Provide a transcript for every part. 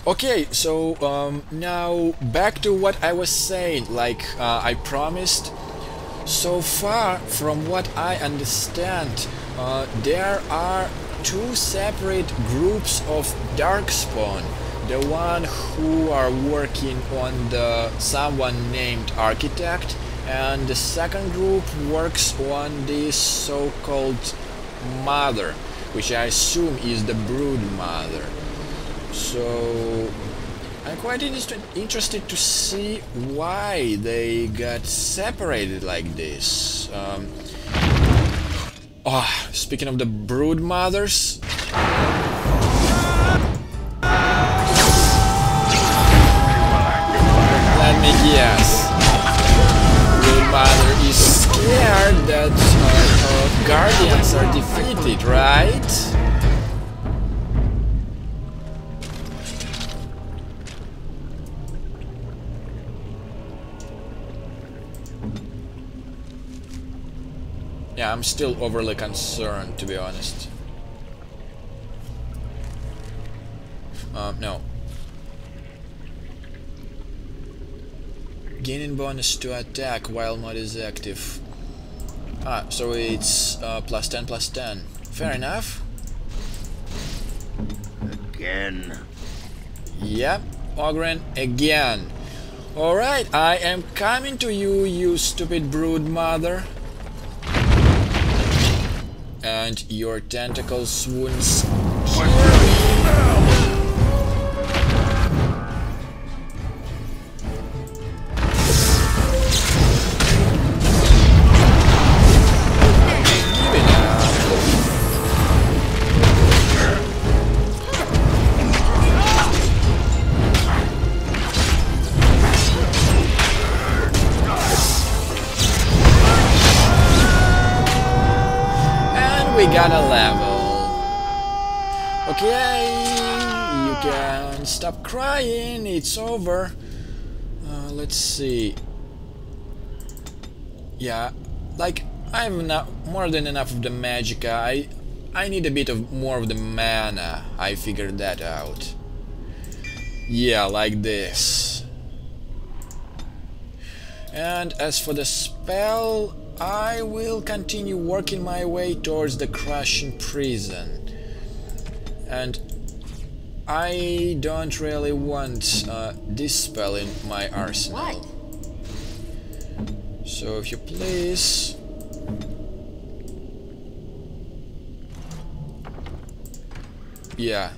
Okay, so now back to what I was saying. Like I promised. So far, from what I understand, there are two separate groups of Darkspawn. The one who are working on the someone named Architect, and the second group works on this so-called Mother, which I assume is the Brood Mother. So I'm quite interested to see why they got separated like this. Speaking of the Brood Mothers, let me guess. Brood Mother is scared that Guardians are defeated, right? Yeah, I'm still overly concerned, to be honest. No. Gaining bonus to attack while mod is active. So it's plus 10 plus 10. Fair enough. Again. Yep, Ogren again. Alright, I am coming to you, you stupid Brood Mother. And your tentacles wounds kill me. We got a level. Okay, you can stop crying, it's over. Let's see. Yeah, like I have more than enough of the magicka. I need a bit of more of the mana. I figured that out. Yeah, like this. And as for the spell, I will continue working my way towards the crushing prison. And I don't really want this spell in my arsenal. What? So if you please... Yeah,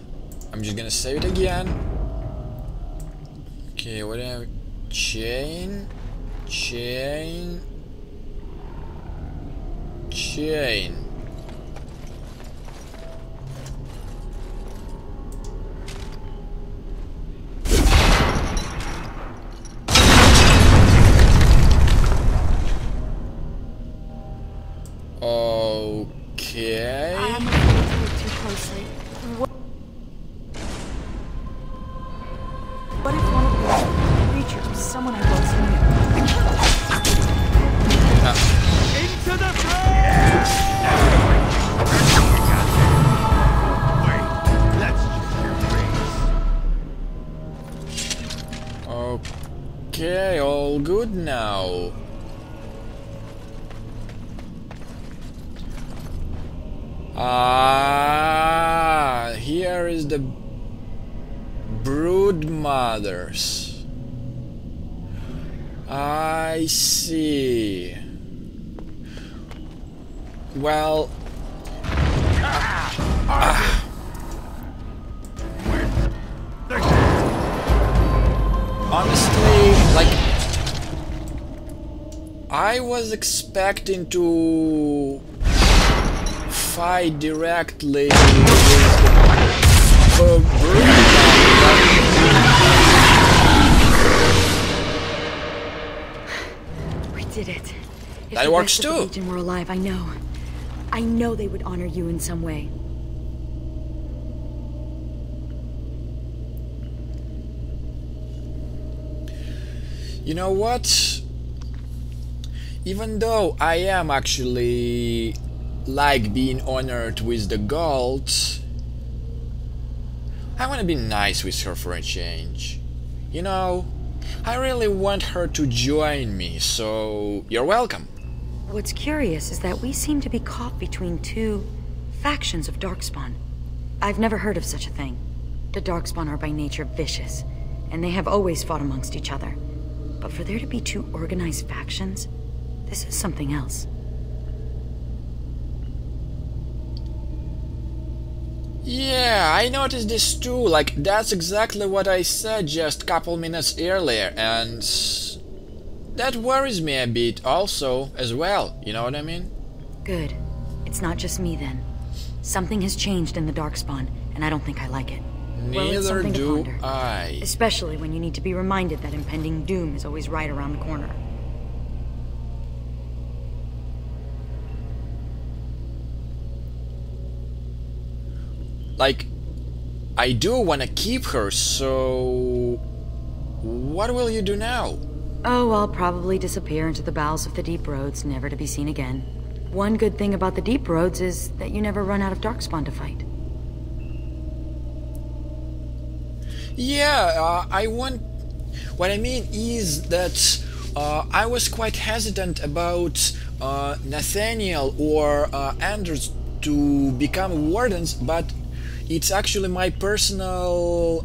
I'm just gonna save it again. Okay, what do I have? Chain... Chain... Chain. Okay. I'm afraid to look too closely. What if one of the creatures, someone I once knew? Into the fray! Wait, that's just your face. Okay, all good now. Here is the Brood Mothers. I see. Well, honestly, like, I was expecting to fight directly with the Brood Mother. We did it. If That the works rest of the too. Legion were alive, I know they would honor you in some way. You know what? Even though I am actually like being honored with the gold, I want to be nice with her for a change. You know, I really want her to join me, so you're welcome. What's curious is that we seem to be caught between two factions of Darkspawn. I've never heard of such a thing. The Darkspawn are by nature vicious, and they have always fought amongst each other. But for there to be two organized factions, this is something else. Yeah, I noticed this too. Like, that's exactly what I said just a couple minutes earlier, and that worries me a bit also, as well, you know what I mean? Good. It's not just me then. Something has changed in the Darkspawn, and I don't think I like it. Well, it's Neither something to do ponder. I. Especially when you need to be reminded that impending doom is always right around the corner. Like, I do want to keep her, so what will you do now? Oh, I'll probably disappear into the bowels of the deep roads, never to be seen again. One good thing about the deep roads is that you never run out of Darkspawn to fight. Yeah, I want... What I mean is that I was quite hesitant about Nathaniel or Anders to become wardens, but it's actually my personal...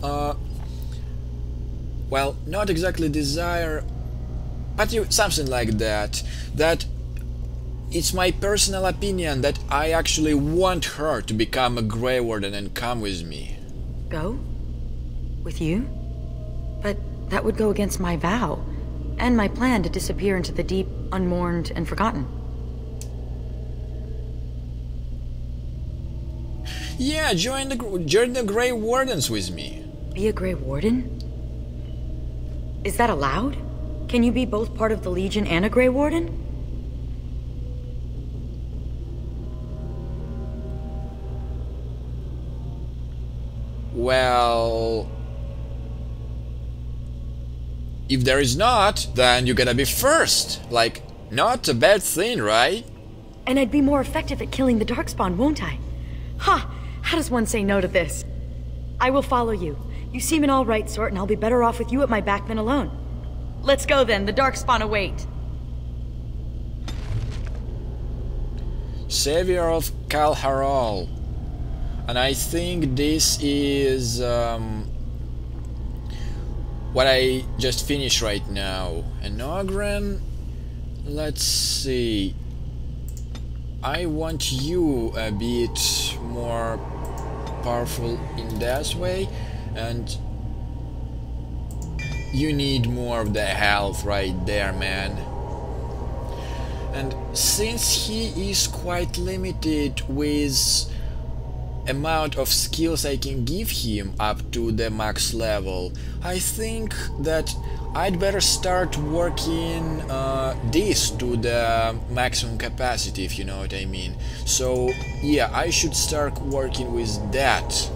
well, not exactly desire, but something like that. That it's my personal opinion that I actually want her to become a Grey Warden and come with me. Go? With you? But that would go against my vow, and my plan to disappear into the deep, unmourned, and forgotten. Yeah, join the Grey Wardens with me. Be a Grey Warden? Is that allowed? Can you be both part of the Legion and a Grey Warden? Well... if there is not, then you gotta be first. Like, not a bad thing, right? And I'd be more effective at killing the Darkspawn, won't I? Ha! How does one say no to this? I will follow you. You seem an all-right sort, and I'll be better off with you at my back than alone. Let's go then, the Darkspawn await. Savior of Kalharal. And I think this is what I just finished right now. And Ogren, let's see. I want you a bit more powerful in that way, and you need more of the health right there, man. And since he is quite limited with amount of skills I can give him up to the max level, I think that I'd better start working this to the maximum capacity, if you know what I mean. So yeah, I should start working with that.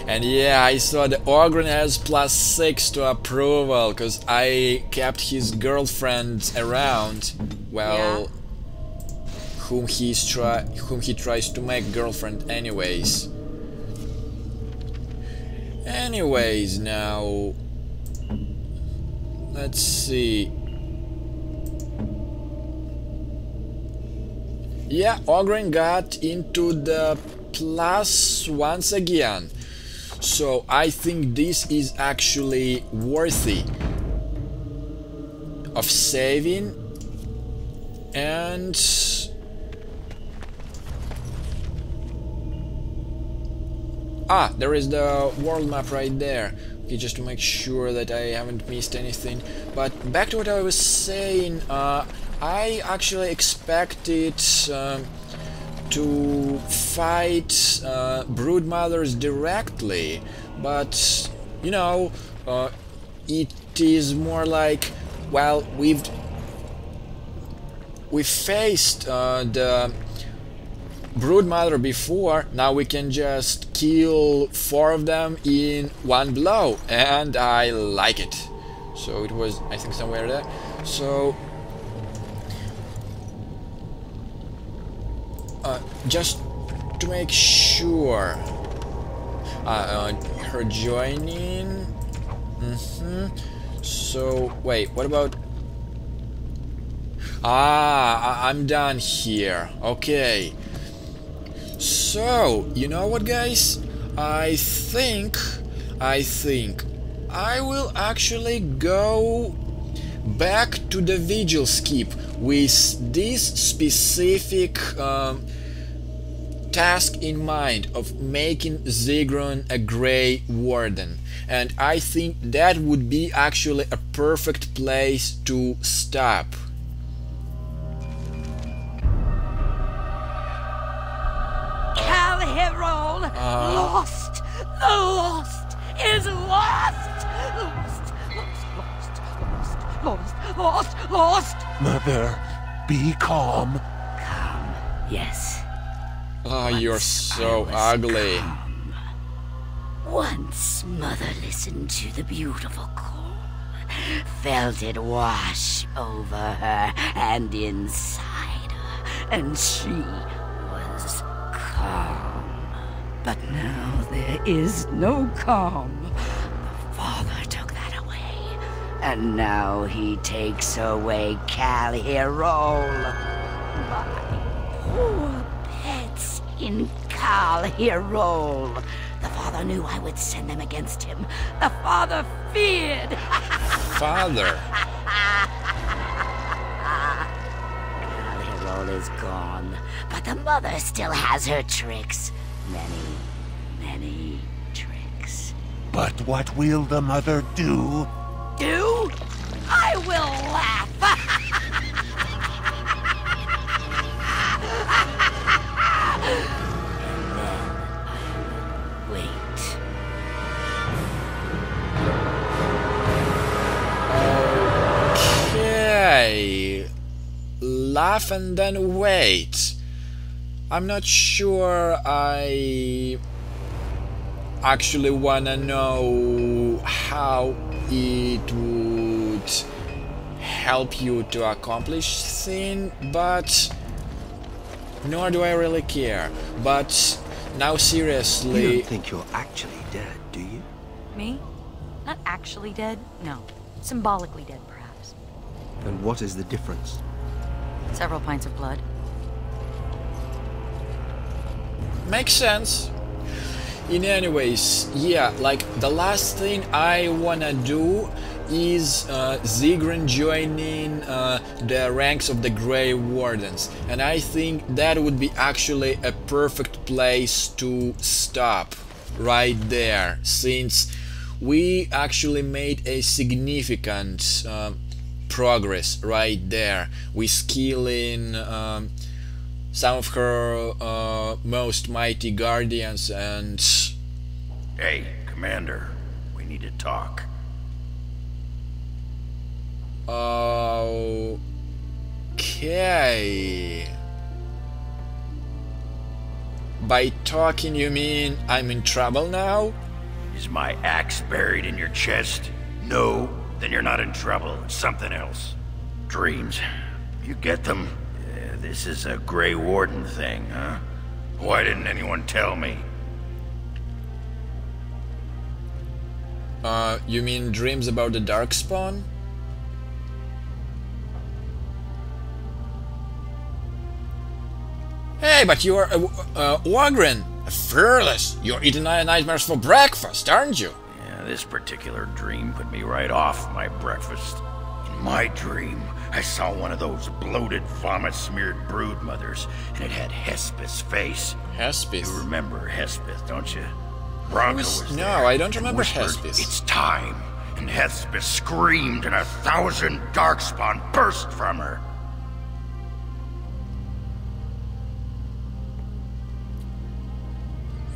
And yeah, I saw the Ogren has +6 to approval, cause I kept his girlfriend around. Well, yeah. whom he tries to make girlfriend anyways. Anyways, now let's see. Yeah, Ogren got into the plus once again. So I think this is actually worthy of saving. And there is the world map right there. Okay, just to make sure that I haven't missed anything. But back to what I was saying, I actually expected to fight brood mothers directly, but you know, it is more like, well, we've faced the brood mother before. Now we can just kill 4 of them in one blow, and I like it. So it was, I think, somewhere there. So just to make sure, her joining. So wait, what about? I'm done here. Okay. So you know what, guys? I think I will actually go back to the vigil skip with this specific task in mind of making Zigron a Grey Warden, and I think that would be actually a perfect place to stop. Calherol, lost! The lost is lost! Lost! Mother, be calm. Calm, yes. Oh, you're so ugly. Calm. Once Mother listened to the beautiful call, felt it wash over her and inside her, and she was calm. But now there is no calm. The Father took that away, and now he takes away Calherol. My poor pets in Calherol. The Father knew I would send them against him. The Father feared. Father. Calherol is gone, but the Mother still has her tricks. Many tricks. But what will the mother do? Do? I will laugh. And then I will wait. Okay. Laugh and then wait. I'm not sure I actually wanna know how it would help you to accomplish thing, but nor do I really care. But now seriously... You don't think you're actually dead, do you? Me? Not actually dead, no. Symbolically dead, perhaps. And what is the difference? Several pints of blood. Makes sense. In anyways, yeah, like the last thing I wanna do is Zigron joining the ranks of the Grey Wardens, and I think that would be actually a perfect place to stop right there, since we actually made a significant progress right there with killing some of her most mighty guardians. And Hey, Commander, we need to talk. Okay. By talking you mean I'm in trouble now? Is my axe buried in your chest? No? Then you're not in trouble. It's something else. Dreams. You get them? This is a Grey Warden thing, huh? Why didn't anyone tell me? You mean dreams about the Darkspawn? Hey, but you're Wagrin! Fearless! You're eating nightmares for breakfast, aren't you? Yeah, this particular dream put me right off my breakfast. In my dream, I saw one of those bloated, vomit-smeared brood mothers, and it had Hespith's face. Hespith? You remember Hespith, don't you? Bronco was No, there I don't and remember whispered, Hespith. It's time. And Hespith screamed, and 1,000 Darkspawn burst from her.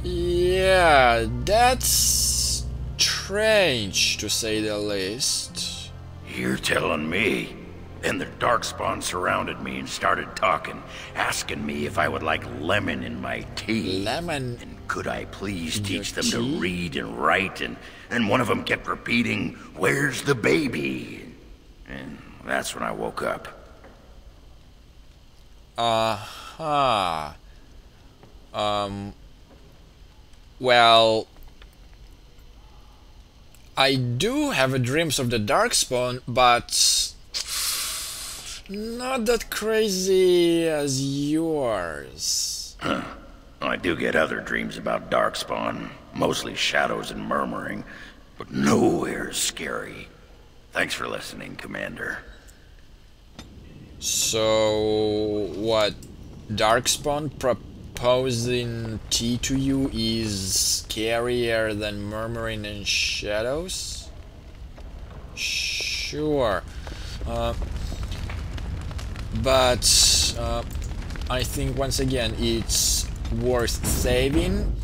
Yeah, that's strange, to say the least. You're telling me? Then the Darkspawn surrounded me and started talking, asking me if I would like lemon in my tea. Lemon? And could I please in teach your them to tea? read and write? And one of them kept repeating, "Where's the baby?" And that's when I woke up. Uh-huh. Well, I do have a dreams of the Darkspawn, but not that crazy as yours. I do get other dreams about Darkspawn, mostly shadows and murmuring, but nowhere scary. Thanks for listening, Commander. So, what? Darkspawn proposing tea to you is scarier than murmuring and shadows? Sure. But I think once again it's worth saving.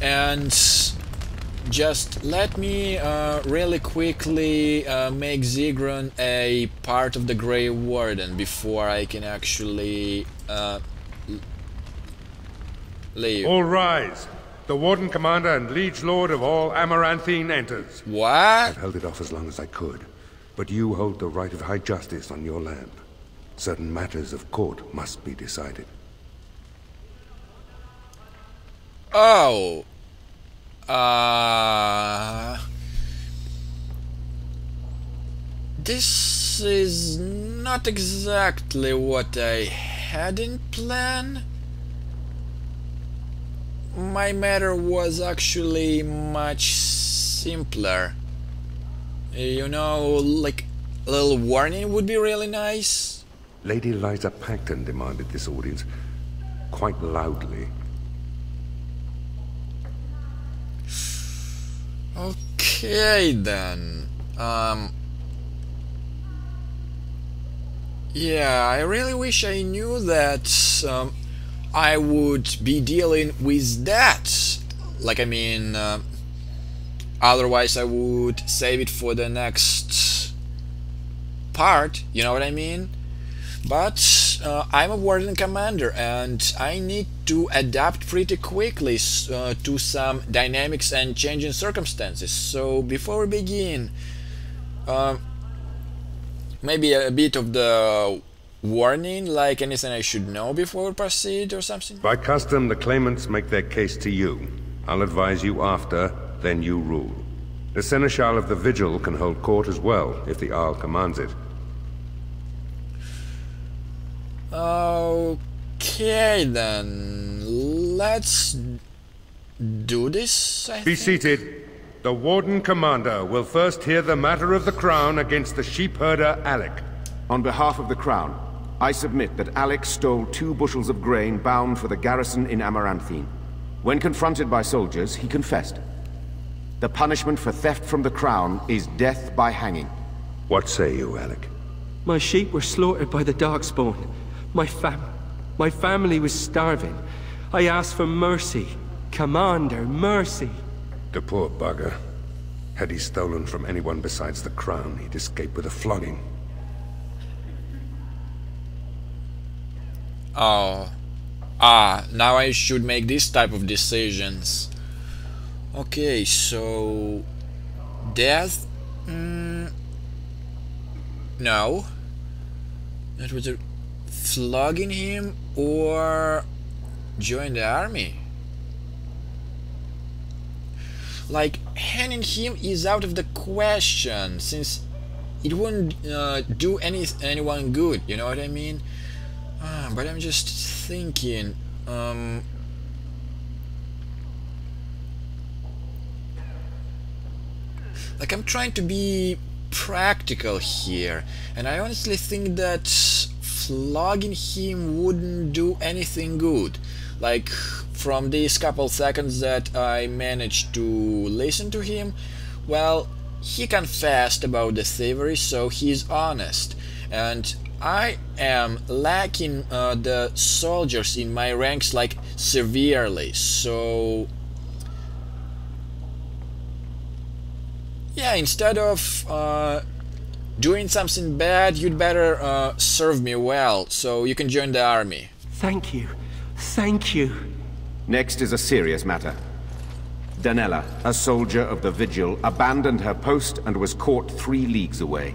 And just let me really quickly make Zigron a part of the Grey Warden before I can actually leave. All rise. The Warden Commander and Liege Lord of all Amaranthine enters. What? I've held it off as long as I could, but you hold the right of high justice on your land. Certain matters of court must be decided. Oh. This is not exactly what I had in plan. My matter was actually much simpler. You know, like a little warning would be really nice. Lady Liza Pacton demanded this audience quite loudly. Okay then. Yeah, I really wish I knew that I would be dealing with that. Like, I mean, otherwise I would save it for the next part, you know what I mean? But I'm a Warden Commander and I need to adapt pretty quickly to some dynamics and changing circumstances. So before we begin, maybe a bit of the warning, like anything I should know before we proceed or something? By custom, the claimants make their case to you. I'll advise you after, then you rule. The Seneschal of the Vigil can hold court as well, if the Arl commands it. Okay then, let's do this, I Be think. seated. The Warden Commander will first hear the matter of the Crown against the sheepherder Alec. On behalf of the Crown, I submit that Alec stole 2 bushels of grain bound for the garrison in Amaranthine. When confronted by soldiers, he confessed. The punishment for theft from the Crown is death by hanging. What say you, Alec? My sheep were slaughtered by the Darkspawn. My family was starving. I asked for mercy. Commander, mercy. The poor bugger. Had he stolen from anyone besides the Crown, he'd escape with a flogging. Oh. Now I should make this type of decisions. Okay, so... death? No. It was flogging him or join the army. Like, hanging him is out of the question, since it wouldn't do anyone good, you know what I mean? But I'm just thinking, like, I'm trying to be practical here, and I honestly think that flogging him wouldn't do anything good. Like, from these couple seconds that I managed to listen to him, well, he confessed about the thievery, so he's honest, and I am lacking the soldiers in my ranks, like, severely, so yeah, instead of doing something bad, you'd better serve me well, so you can join the army. Thank you. Thank you. Next is a serious matter. Danella, a soldier of the Vigil, abandoned her post and was caught 3 leagues away.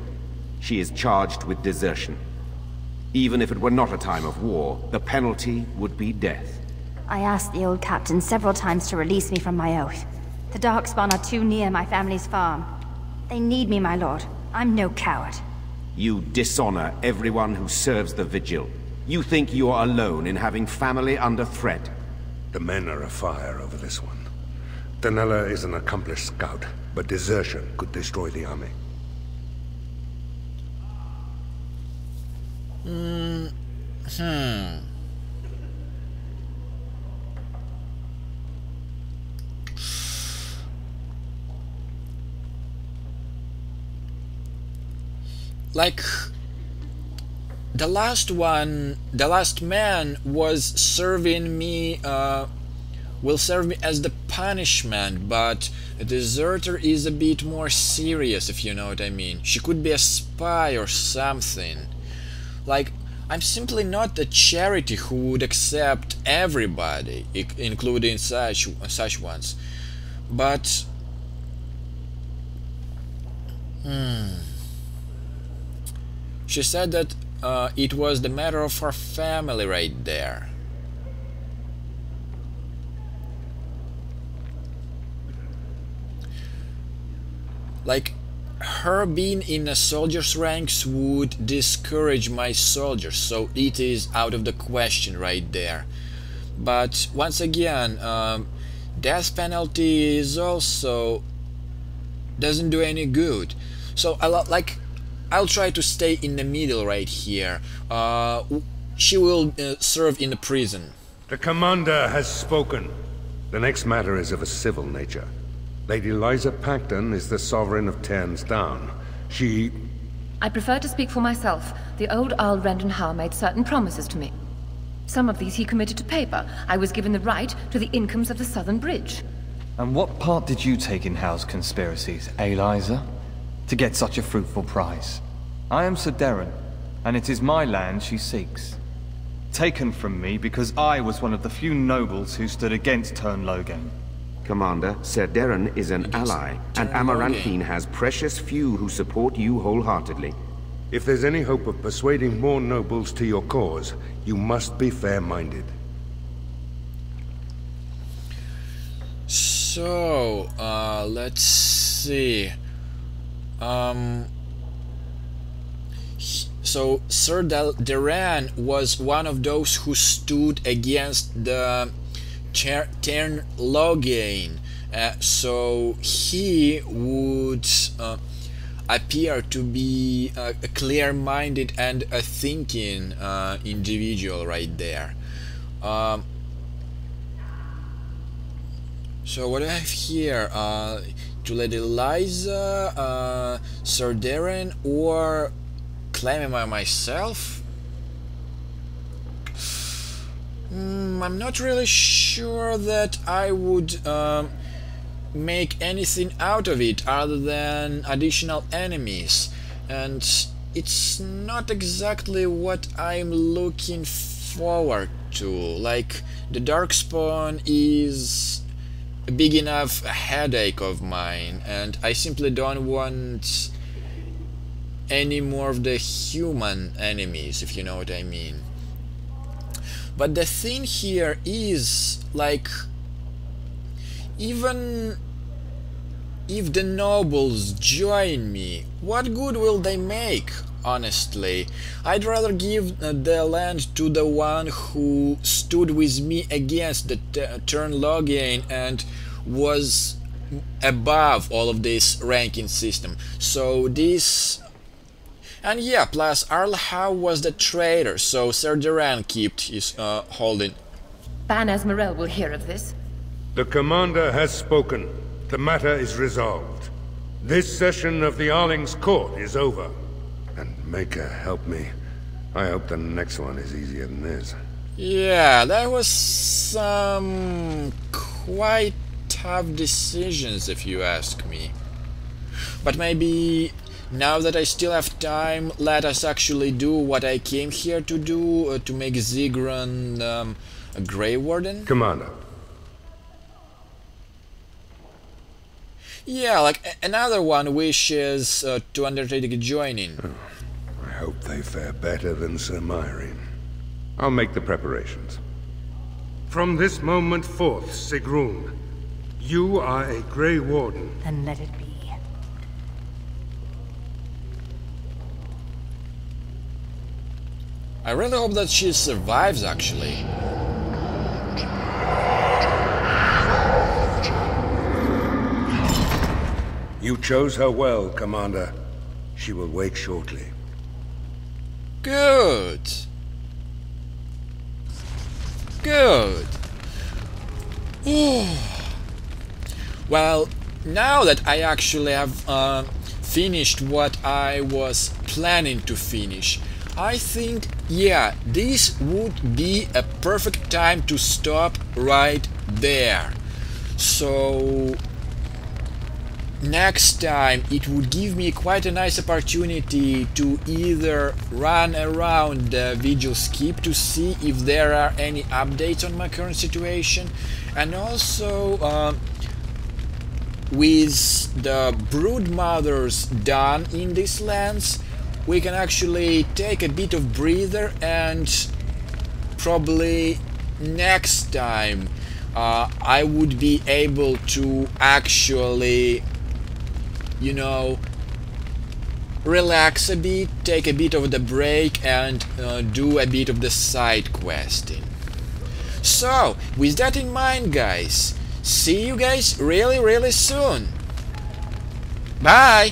She is charged with desertion. Even if it were not a time of war, the penalty would be death. I asked the old captain several times to release me from my oath. The Darkspawn are too near my family's farm. They need me, my lord. I'm no coward. You dishonor everyone who serves the Vigil. You think you are alone in having family under threat. The men are afire over this one. Danella is an accomplished scout, but desertion could destroy the army. Like, the last man was serving me, will serve me as the punishment, but a deserter is a bit more serious, if you know what I mean. She could be a spy or something. Like, I'm simply not a charity who would accept everybody, including such ones. But she said that it was the matter of her family right there. Like, her being in a soldier's ranks would discourage my soldiers, so it is out of the question right there. But once again, death penalty is also doesn't do any good. So I'll try to stay in the middle right here. She will serve in the prison. The commander has spoken. The next matter is of a civil nature. Lady Liza Pacton is the sovereign of Terns Down. She... I prefer to speak for myself. The old Earl Rendon Howe made certain promises to me. Some of these he committed to paper. I was given the right to the incomes of the Southern Bridge. And what part did you take in Howe's conspiracies, Liza? To get such a fruitful prize? I am Sir Darren, and it is my land she seeks. Taken from me because I was one of the few nobles who stood against Turn Logain. Commander, Sir Darren is an ally, and Amaranthine has precious few who support you wholeheartedly. If there's any hope of persuading more nobles to your cause, you must be fair-minded. So, let's see. So Sir Darren was one of those who stood against the Turn Logain, so he would appear to be a clear-minded and a thinking individual right there. So what I have here, to Lady Liza, Sir Darren, or claiming by myself? I'm not really sure that I would make anything out of it other than additional enemies, and it's not exactly what I'm looking forward to. Like, the Darkspawn is a big enough headache of mine, and I simply don't want any more of the human enemies, if you know what I mean. But the thing here is, like, even if the nobles join me, what good will they make, honestly? I'd rather give the land to the one who stood with me against the Turn Logain and was above all of this ranking system. So this... And yeah, plus Earl Howe was the traitor, so Sir Darren kept his holding. Ban Esmerel will hear of this. The commander has spoken. The matter is resolved. This session of the Arling's court is over. And Maker help me. I hope the next one is easier than this. Yeah, that was some quite tough decisions, if you ask me. But maybe now that I still have time, let us actually do what I came here to do, to make Zigran a Grey Warden? Commander. Yeah, like another one wishes to undertake a joining. Oh, I hope they fare better than Sir Myrene. I'll make the preparations. From this moment forth, Sigrun, You are a Grey Warden. Then let it be. I really hope that she survives, actually. You chose her well, Commander. She will wake shortly. Good. Good. Well, now that I actually have finished what I was planning to finish, I think, yeah, this would be a perfect time to stop right there. So next time it would give me quite a nice opportunity to either run around the Vigil's Keep to see if there are any updates on my current situation, and also with the brood mothers done in these lands, we can actually take a bit of breather, and probably next time I would be able to actually, you know, relax a bit, take a bit of the break, and do a bit of the side questing. So, with that in mind, guys, see you guys really soon. Bye!